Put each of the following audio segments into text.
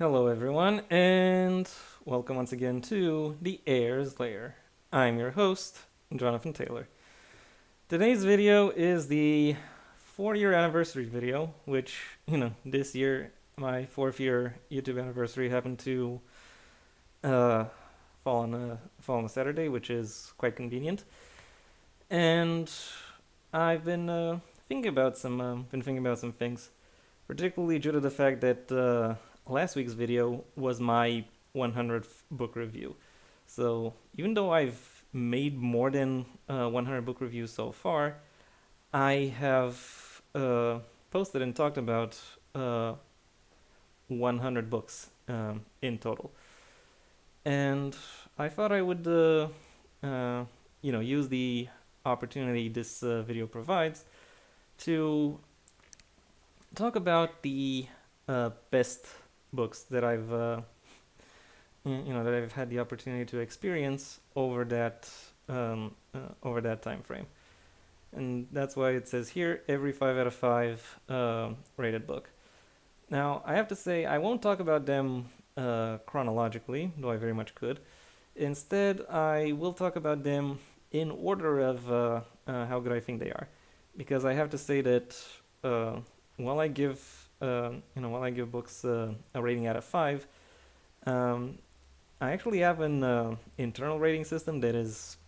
Hello, everyone, and welcome once again to the Heir's Lair. I'm your host, Jonathan Taylor. Today's video is the 4-year anniversary video, which, this year, my 4th year YouTube anniversary happened to uh, fall on a Saturday, which is quite convenient. And I've been thinking about some things, particularly due to the fact that last week's video was my 100th book review. So even though I've made more than 100 book reviews so far, I have posted and talked about 100 books in total. And I thought I would, use the opportunity this video provides to talk about the best books that I've had the opportunity to experience over that time frame, and that's why it says here every 5 out of 5 rated book. Now, I have to say I won't talk about them chronologically, though I very much could. Instead, I will talk about them in order of how good I think they are, because I have to say that uh, while I give while I give books a rating out of 5, um, I actually have an internal rating system that is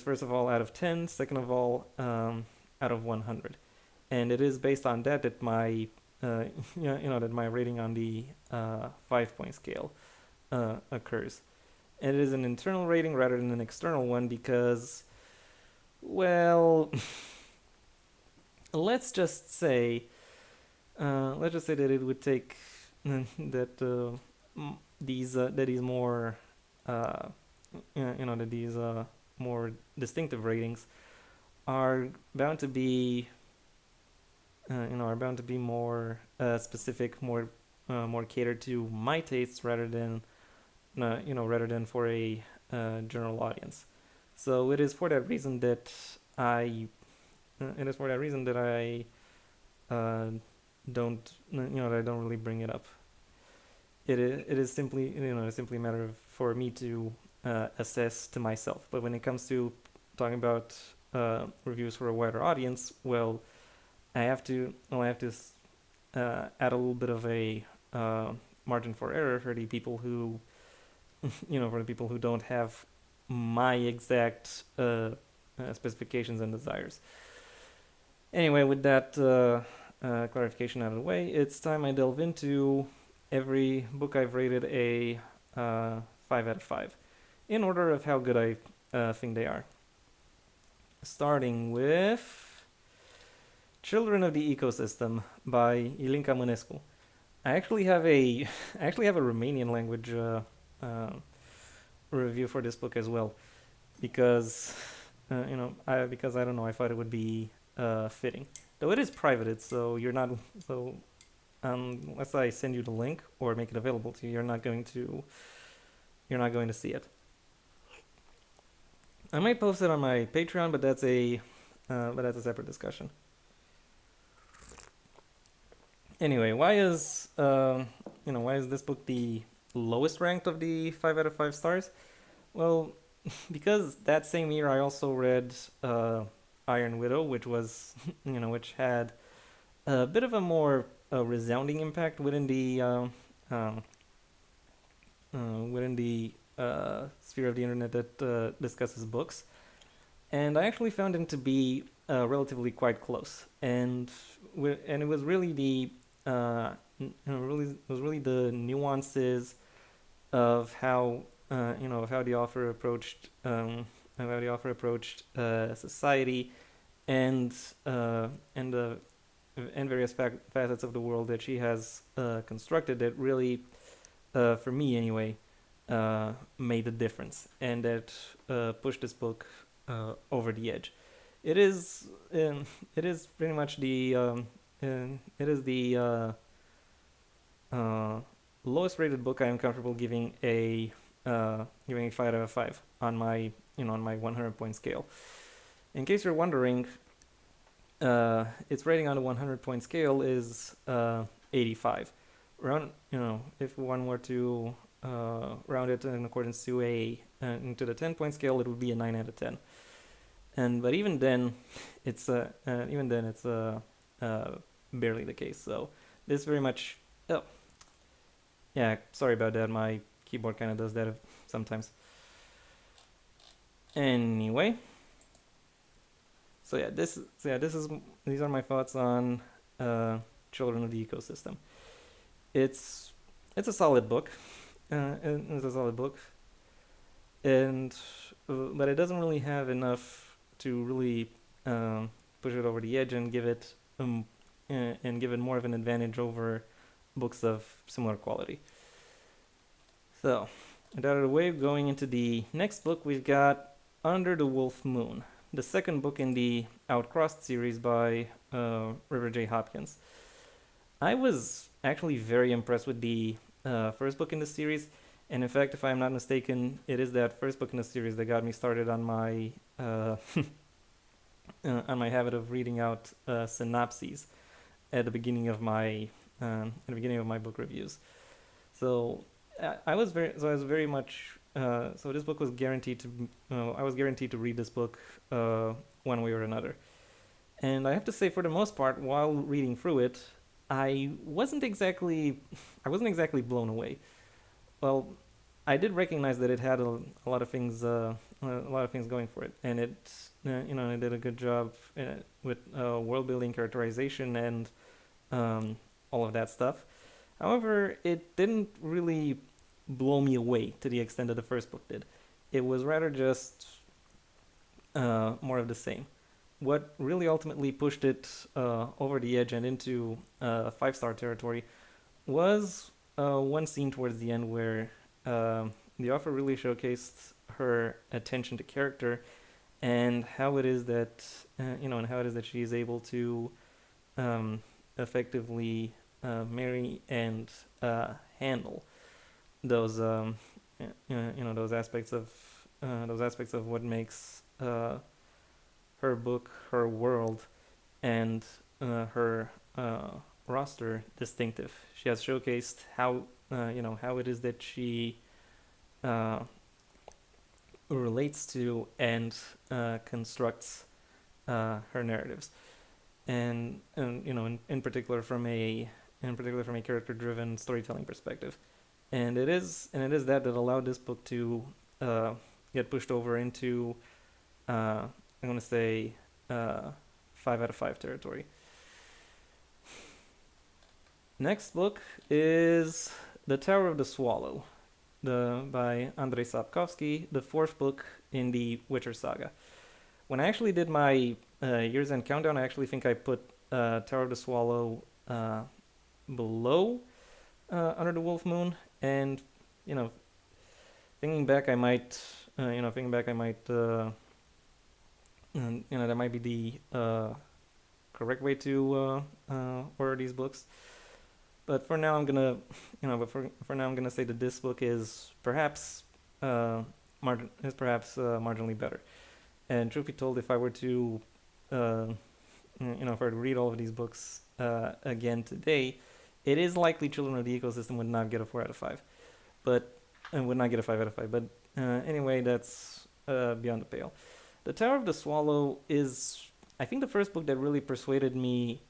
first of all out of 10, second of all out of 100, and it is based on that my that my rating on the 5 point scale occurs. And it is an internal rating rather than an external one because, well, let's just say that it would take that these more uh, that these more distinctive ratings are bound to be more specific, more catered to my tastes rather than for a general audience. So it is for that reason that I uh, don't that I don't really bring it up. It is simply simply a matter of for me to assess to myself. But when it comes to talking about reviews for a wider audience, well, I have to add a little bit of a margin for error for the people who for the people who don't have my exact specifications and desires. Anyway, with that clarification out of the way, it's time I delve into every book I've rated a 5 out of 5 in order of how good I think they are. Starting with Children of the Ecosystem by Ilinca Mănescu. I actually have a Romanian language review for this book as well, because because I don't know, I thought it would be fitting. Though it is privated, so you're not so unless I send you the link or make it available to you, you're not going to see it. I might post it on my Patreon, but that's a separate discussion. Anyway, why is this book the lowest ranked of the 5 out of 5 stars? Well, because that same year I also read Iron Widow, which was which had a bit of a more resounding impact uh, within the sphere of the internet that discusses books, and I actually found him to be relatively quite close, and it was really it was really the nuances of how the author approached society and and the and various facets of the world that she has constructed that really, for me anyway, made a difference and that pushed this book over the edge. It is it is pretty much it is the uh, lowest rated book I am comfortable giving a 5 out of 5 on my on my 100 point scale. In case you're wondering, its rating on a 100 point scale is 85, if one were to round it in accordance to into the 10-point scale, it would be a 9 out of 10. But even then, it's barely the case. So this very much. Oh, yeah. Sorry about that. My keyboard kind of does that sometimes. Anyway, these are my thoughts on Children of the Ecosystem. It's it's a solid book. It's a solid book, and but it doesn't really have enough to really push it over the edge and give it more of an advantage over books of similar quality. So, with that out of the way, going into the next book, we've got Under the Wolf Moon, the second book in the Outcrossed series by River J. Hopkins. I was actually very impressed with the first book in the series, and in fact, if I'm not mistaken, it is that first book in the series that got me started on my on my habit of reading out synopses at the beginning of my book reviews. So I was very much so this book was guaranteed to I was guaranteed to read this book one way or another. And I have to say, for the most part, while reading through it, I wasn't exactly blown away. Well, I did recognize that it had a lot of things going for it, and it did a good job with world building, characterization, and all of that stuff. However, it didn't really blow me away to the extent that the first book did. It was rather just more of the same. What really ultimately pushed it over the edge and into 5-star territory was one scene towards the end where the author really showcased her attention to character and how it is that she is able to effectively marry and handle those those aspects of what makes her book, her world, and her roster distinctive. She has showcased how how it is that she relates to and constructs her narratives, and in particular from a character-driven storytelling perspective. And it is that allowed this book to get pushed over into I'm going to say 5 out of 5 territory. Next book is The Tower of the Swallow, by Andrzej Sapkowski, the 4th book in the Witcher saga. When I actually did my year's end countdown, I actually think I put Tower of the Swallow below Under the Wolf Moon, and thinking back, I might that might be the correct way to order these books. But for now, I'm gonna say that this book is perhaps marginally better. And truth be told, if I were to read all of these books again today, it is likely Children of the Ecosystem would not get a 4 out of 5, but would not get a 5 out of 5. But anyway, that's beyond the pale. The Tower of the Swallow is, I think, the first book that really persuaded me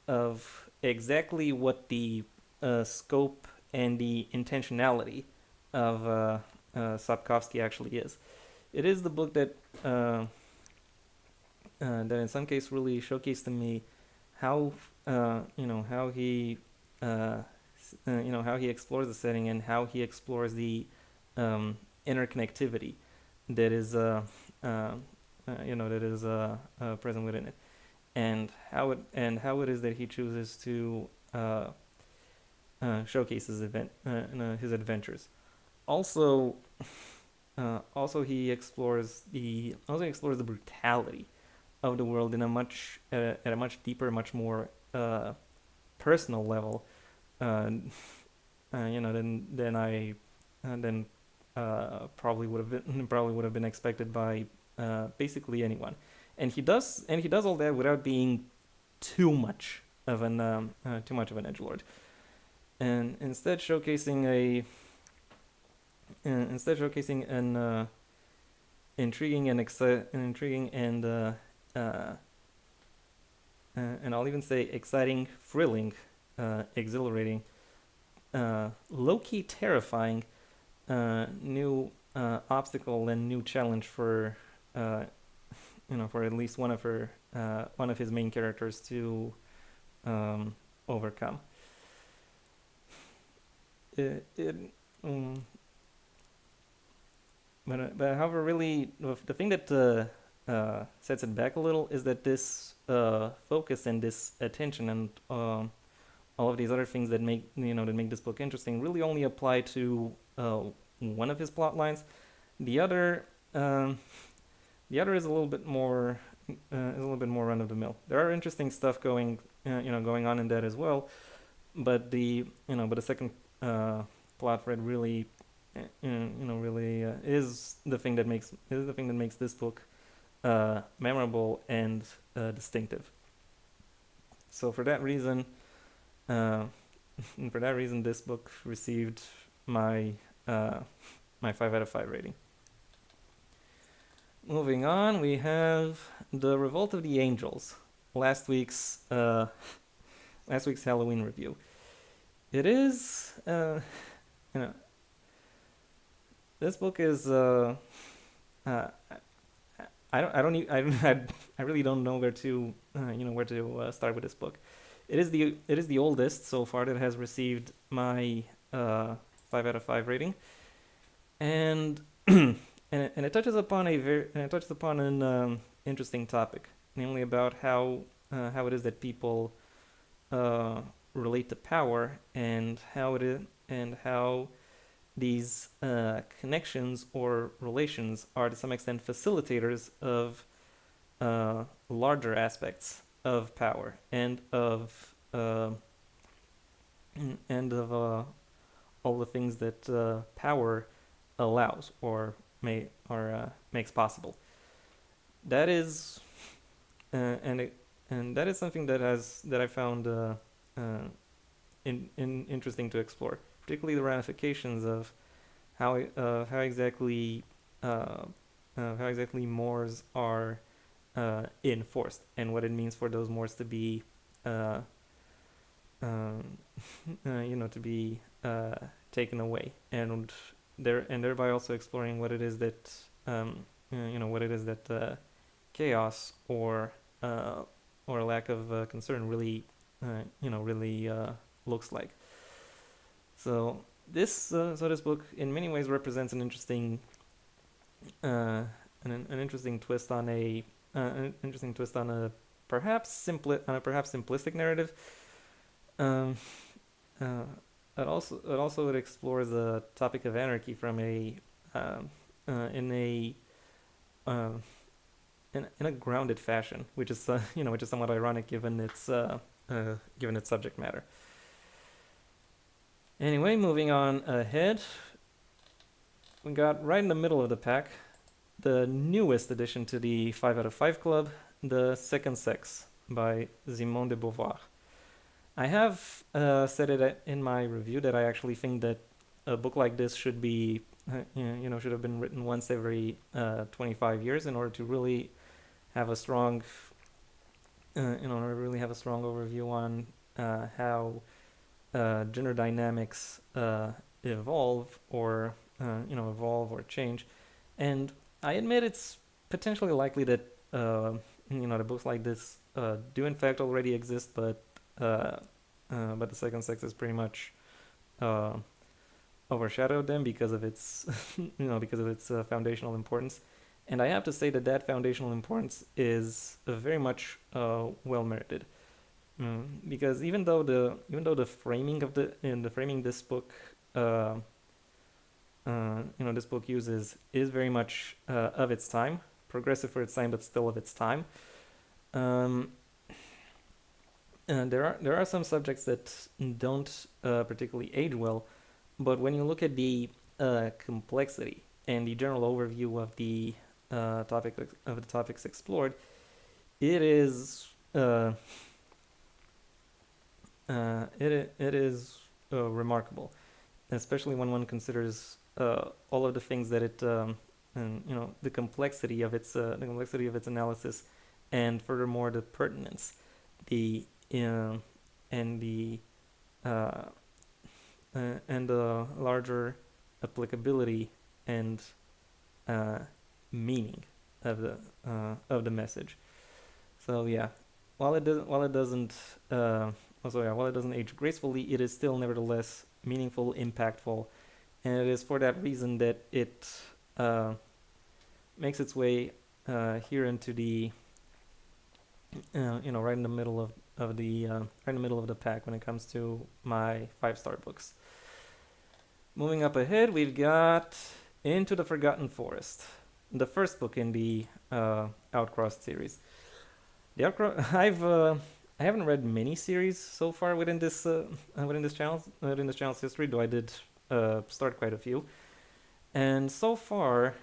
of exactly what the scope and the intentionality of Sapkowski actually is. It is the book that that in some case really showcased to me how how he how he explores the setting and how he explores the interconnectivity that is present within it, and how it is that he chooses to showcase his adventures. Also, he explores the brutality of the world in at a much deeper, much more personal level, than probably would have been expected by basically anyone. And he does all that without being too much of an edgelord. and instead showcasing an intriguing uh, and I'll even say exciting, thrilling, exhilarating, low-key terrifying new obstacle and new challenge for for at least one of his main characters to overcome. It um, but however, really, the thing that sets it back a little is that this focus and this attention and all of these other things that make this book interesting really only apply to one of his plot lines. The other um, the other is a little bit more run of the mill. There are interesting stuff going on in that as well, but the second plot thread really really is the thing that makes this book memorable and distinctive. So uh, for that reason, this book received my uh, my 5 out of 5 rating. Moving on, we have the Revolt of the Angels, last week's uh, last week's Halloween review. It is you know this book is uh, I really don't know where to start with this book. It is the oldest so far that has received my 5 out of 5 rating, and it touches upon an interesting topic, namely about how it is that people uh, relate to power, and how these connections or relations are to some extent facilitators of larger aspects of power and of all the things that power allows or makes possible. That is and it, and that is something that I found interesting to explore, particularly the ramifications of how exactly uh, mores are enforced, and what it means for those mores to be uh, um, to be taken away, and thereby also exploring what it is that chaos uh, or lack of concern really looks like. So this book in many ways represents uh, an interesting twist on a perhaps simplistic narrative. Um, uh, it explores the topic of anarchy from a in a uh, in a grounded fashion, which is somewhat ironic given its subject matter. Anyway, moving on ahead, we got right in the middle of the pack the newest addition to the 5 out of 5 club, The Second Sex by Simone de Beauvoir. I have said it in my review that I actually think that a book like this should have been written once every 25 years in order to really have a strong overview on how gender dynamics evolve or change. And I admit it's potentially likely that the books like this do in fact already exist, uh, but The Second Sex is pretty much uh, overshadowed them because of its foundational importance. And I have to say that foundational importance is very much well merited. Because even though the framing this book this book uses is very much of its time, progressive for its time, but still of its time. Um, and there are some subjects that don't particularly age well, but when you look at the complexity and the general overview of the topics explored, it is it is remarkable, especially when one considers all of the things that it and the complexity of its analysis, and furthermore the pertinence, the and the uh, and the larger applicability and uh, meaning of the message. So yeah, while it doesn't while it doesn't age gracefully, it is still nevertheless meaningful, impactful, and it is for that reason that it uh, makes its way here into the right in the middle of the right in the middle of the pack when it comes to my 5-star books. Moving up ahead, we've got Into the Forgotten Forest, the first book in the Outcrossed series. The Outcross, I haven't read many series so far within this channel's history, though I did start quite a few. And so far,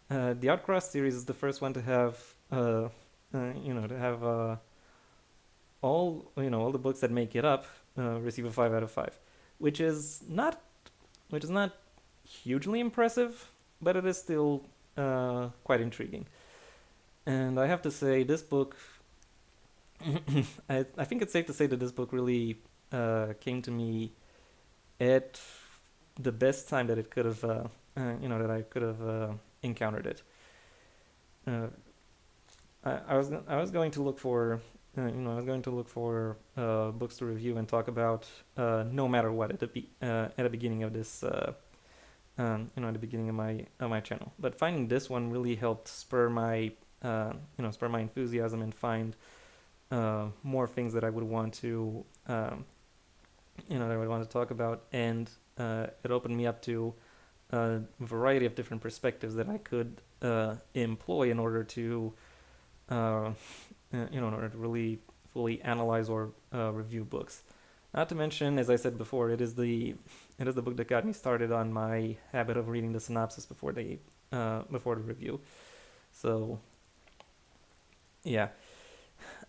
the Outcross series is the first one to have all the books that make it up receive a 5 out of 5, which is not hugely impressive, but it is still quite intriguing. And I have to say, this book, I think it's safe to say that this book really came to me at the best time that it could have, that I could have encountered it. I was going to look for, books to review and talk about, no matter what, at the beginning of this, at the beginning of my channel. But finding this one really helped spur my enthusiasm and find more things that I would want to, talk about, and it opened me up to a variety of different perspectives that I could employ in order to, in order to really fully analyze or review books. Not to mention, as I said before, it is the book that got me started on my habit of reading the synopsis before the review. So, yeah,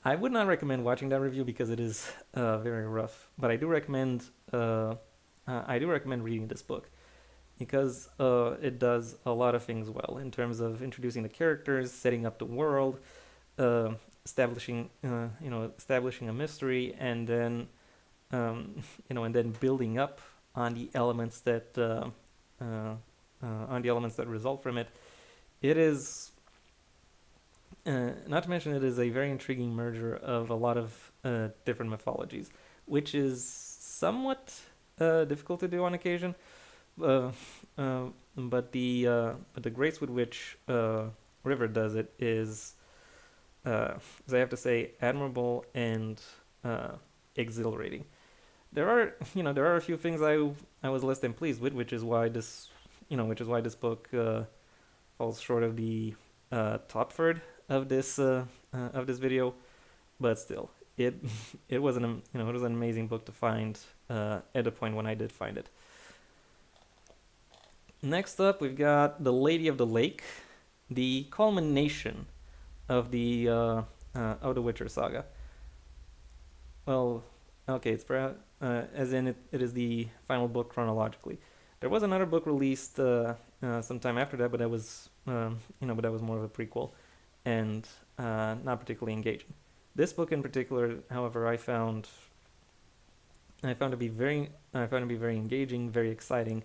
I would not recommend watching that review because it is very rough. But I do recommend reading this book because it does a lot of things well in terms of introducing the characters, setting up the world, establishing a mystery, and then building up on the elements that result from it. It is not to mention it is a very intriguing merger of a lot of different mythologies, which is somewhat difficult to do on occasion. But the grace with which River does it is, as I have to say, admirable and exhilarating. There are a few things I was less than pleased with, which is why this book falls short of the top third of this video, but still, it it was an amazing book to find at the point when I did find it. Next up, we've got The Lady of the Lake, the culmination of the Witcher saga. Well, okay, it's as in it is the final book chronologically. There was another book released sometime after that, but that was more of a prequel and not particularly engaging. This book in particular, however, I found to be very engaging, very exciting,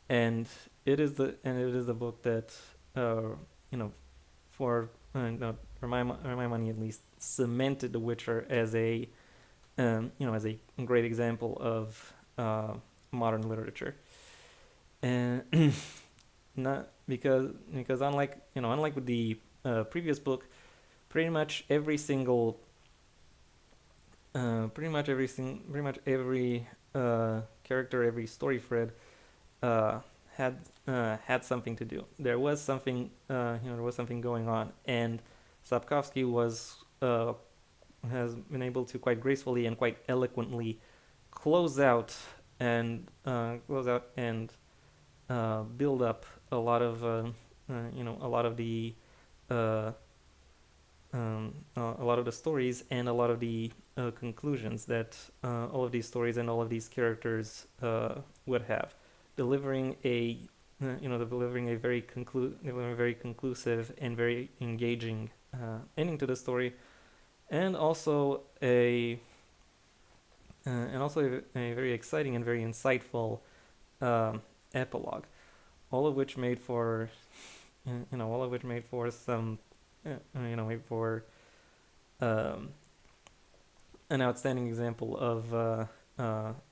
and it is the book that for my money at least, cemented The Witcher as a great example of modern literature, and not because unlike with the previous book, pretty much every character, every story thread had something to do. There was something going on, and Sapkowski has been able to quite gracefully and quite eloquently close out and build up a lot of the stories and a lot of the conclusions that all of these stories and all of these characters would have, delivering a delivering a very conclusive and very engaging ending to the story, and also a very exciting and very insightful epilogue, all of which made for some made for um, an outstanding example of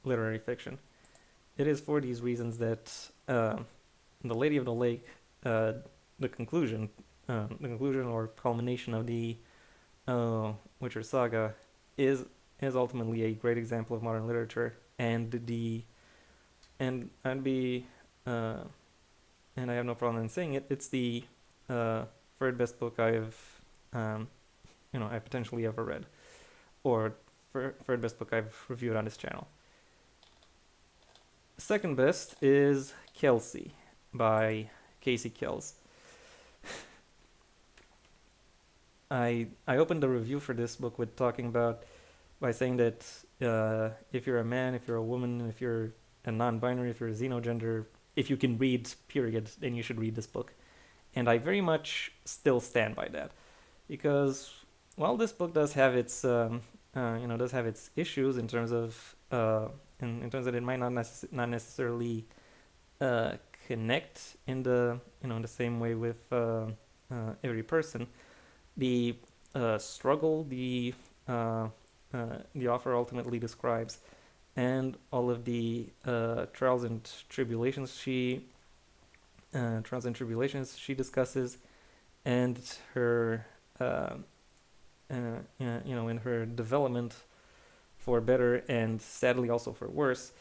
literary fiction. It is for these reasons that The Lady of the Lake, the conclusion or culmination of the Witcher saga, is ultimately a great example of modern literature, and uh, I have no problem in saying it. It's the third best book I potentially ever read, or third best book I've reviewed on this channel. Second best is Kellcey by Casey Kells. I opened the review for this book by saying that if you're a man, if you're a woman, if you're a non-binary, if you're a xenogender, if you can read, period, then you should read this book. And I very much still stand by that, because while this book does have its issues in terms of in terms that it might not necessarily connect in the same way with every person, the struggle the author ultimately describes, and all of the trials and tribulations she discusses, and her in her development for better and sadly also for worse,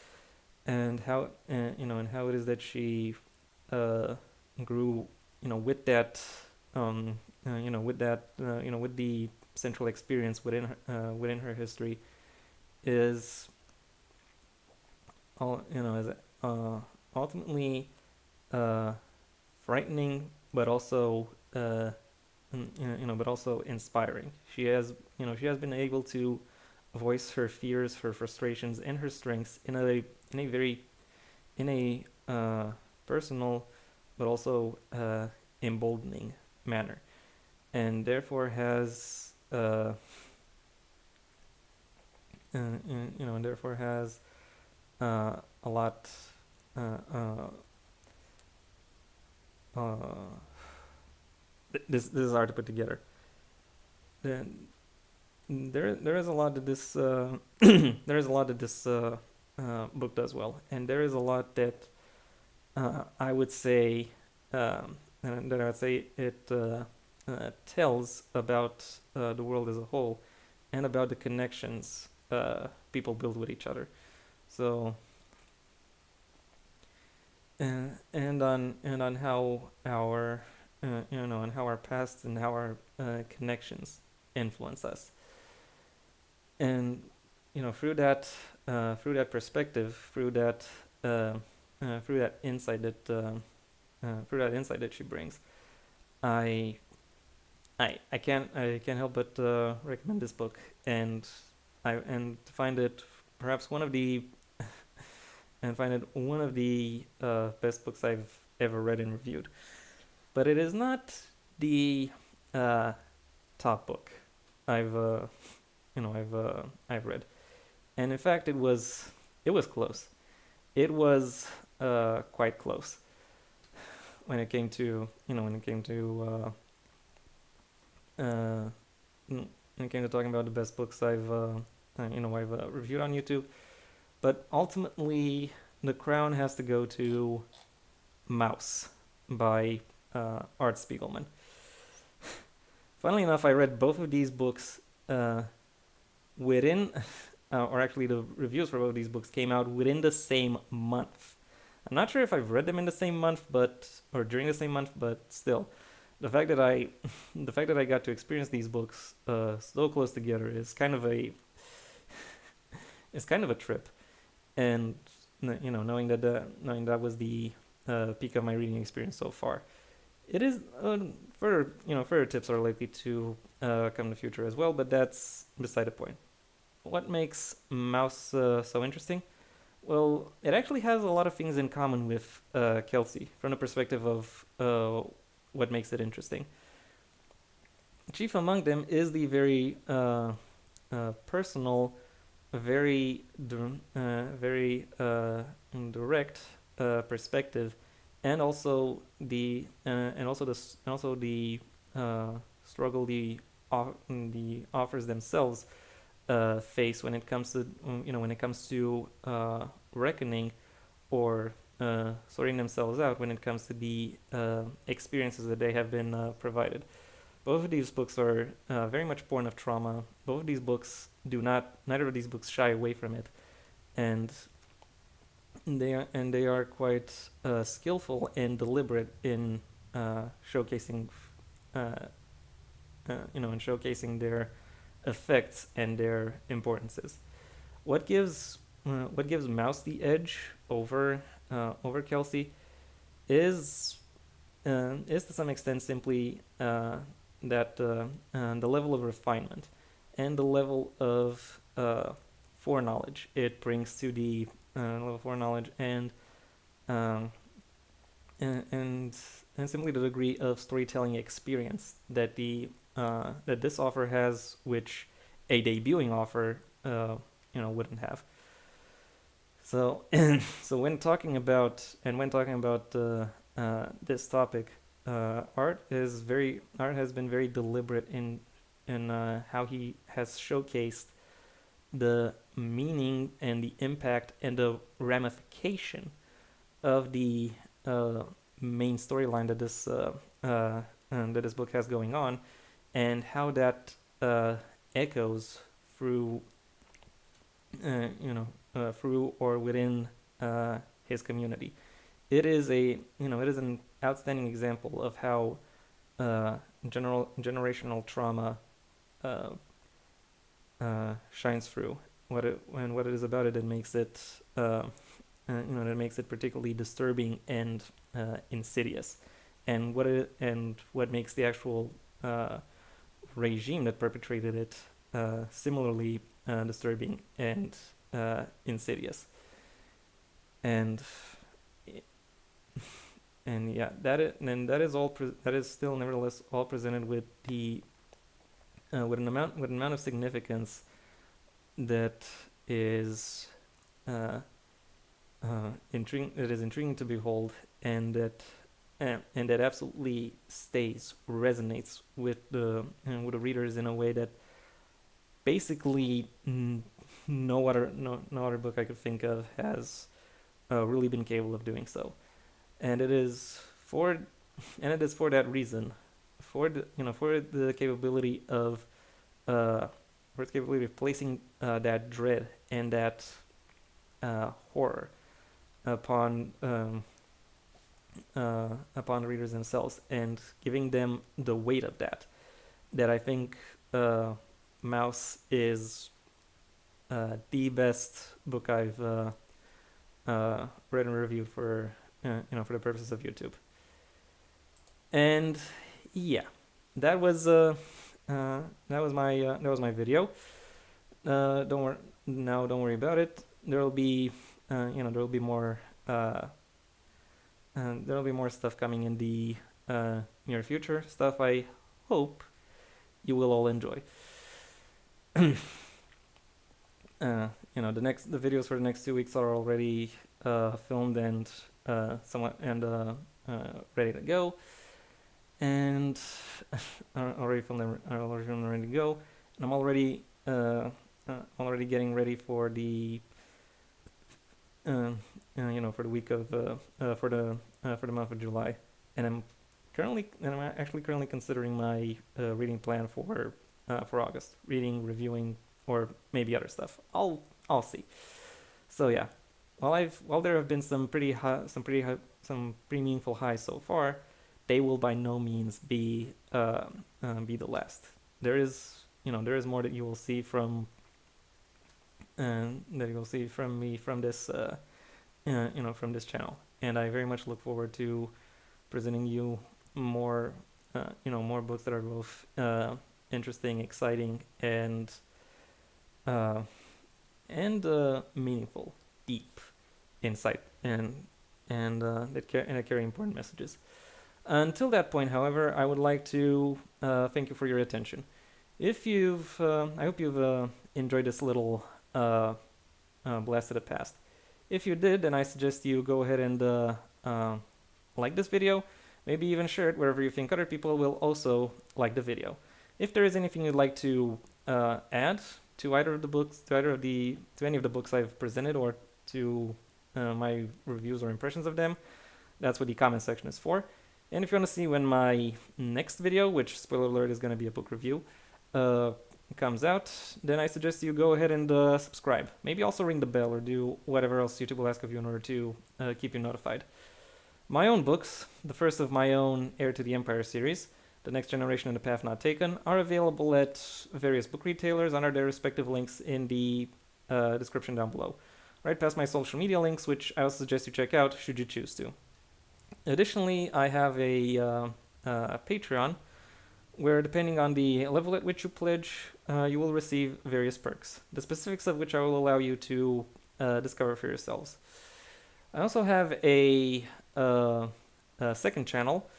and how it is that she grew with that with the central experience within her history, is ultimately frightening, but also inspiring. She has been able to voice her fears, her frustrations, and her strengths in a very personal, but also emboldening manner, and therefore has a lot. This is hard to put together. Then there is a lot that this book does well, and there is a lot that I would say it tells about the world as a whole, and about the connections people build with each other. So and on how our and how our past and how our connections influence us, and through that perspective, through that insight that she brings, I can't help but recommend this book, and find it perhaps one of the best books I've ever read and reviewed. But it is not the top book I've read, and in fact it was close. It was quite close when it came to talking about the best books I've reviewed on YouTube. But ultimately, the crown has to go to Mouse by Art Spiegelman. Funnily enough, I read both of these books within, or actually the reviews for both of these books came out within the same month. I'm not sure if I've read them in the same month, or during the same month, but still, the fact that I got to experience these books so close together is kind of a trip, and knowing that was the peak of my reading experience so far. It is further tips are likely to come in the future as well, but that's beside the point. what makes Mouse so interesting? Well, it actually has a lot of things in common with Kellcey from the perspective of what makes it interesting. Chief among them is the very personal, very direct perspective, and also the struggle the authors themselves face when it comes to reckoning or sorting themselves out when it comes to the experiences that they have been provided. Both of these books are very much born of trauma. Both of these books neither of these books shy away from it, and they are quite skillful and deliberate in showcasing, uh, in showcasing their effects and their importances. What gives Mouse the edge over Kellcey is to some extent simply that the level of refinement and the level of foreknowledge it brings to the level of foreknowledge um, and and simply the degree of storytelling experience that this offer has, which a debuting offer wouldn't have. So so when talking about this topic, art has been very deliberate in how he has showcased the meaning and the impact and the ramification of the main storyline that this book has going on, and how that echoes through through or within his community. It is an outstanding example of how generational trauma uh, shines through. What it is about it that makes it that makes it particularly disturbing and insidious, and what makes the actual regime that perpetrated it similarly disturbing and insidious. And yeah, that is that is still nevertheless all presented with the with an amount of significance that is intriguing to behold, and that absolutely resonates with the readers in a way that basically no other book I could think of has really been capable of doing so. And it is for that reason, for the capability of for its capability of placing that dread and that horror upon the readers themselves, and giving them the weight of that I think Mouse is the best book I've read and reviewed for for the purposes of YouTube. And yeah, that was my video. Don't worry about it. There will be more stuff coming in the near future. Stuff I hope you will all enjoy. The videos for the next 2 weeks are already filmed and ready to go, and already filmed and ready to go. And I'm already getting ready for the for the week of for the month of July, and I'm actually currently considering my reading plan for August, reading, reviewing, or maybe other stuff. I'll see. So yeah, while there have been some pretty meaningful highs so far, they will by no means be the last. There is more that you will see from me from this from this channel, and I very much look forward to presenting you more more books that are both interesting, exciting, and and meaningful, deep insight, and that carry important messages. Until that point, however, I would like to thank you for your attention. I hope you've enjoyed this little blast of the past. If you did, then I suggest you go ahead and like this video, maybe even share it wherever you think other people will also like the video. If there is anything you'd like to add to either of the books, to any of the books I've presented, or to my reviews or impressions of them, that's what the comment section is for. And if you want to see when my next video, which, spoiler alert, is going to be a book review, comes out, then I suggest you go ahead and subscribe. Maybe also ring the bell or do whatever else YouTube will ask of you in order to keep you notified. My own books, the first of my own Heir to the Empire series, The Next Generation and The Path Not Taken, are available at various book retailers under their respective links in the description down below. Right past my social media links, which I also suggest you check out should you choose to. Additionally, I have a Patreon, where depending on the level at which you pledge, you will receive various perks, the specifics of which I will allow you to discover for yourselves. I also have a second channel,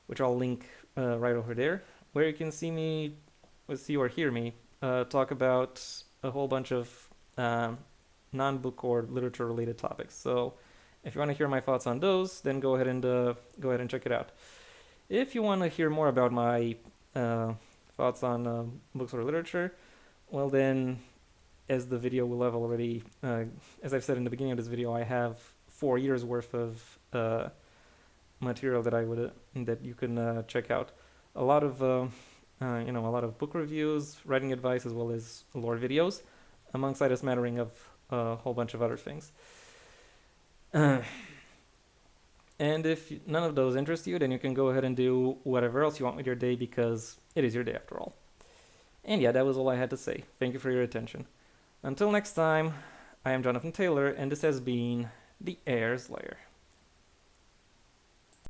which I'll link right over there, where you can see or hear me talk about a whole bunch of non-book or literature-related topics. So if you want to hear my thoughts on those, then go ahead and check it out. If you want to hear more about my thoughts on books or literature, well then, as the video will have already, as I've said in the beginning of this video, I have 4 years worth of material that you can check out. A lot of a lot of book reviews, writing advice, as well as lore videos, alongside a smattering of a whole bunch of other things. And if none of those interest you, then you can go ahead and do whatever else you want with your day, because it is your day after all. And yeah, that was all I had to say. Thank you for your attention. Until next time, I am Jonathan Taylor, and this has been the Heir's Lair.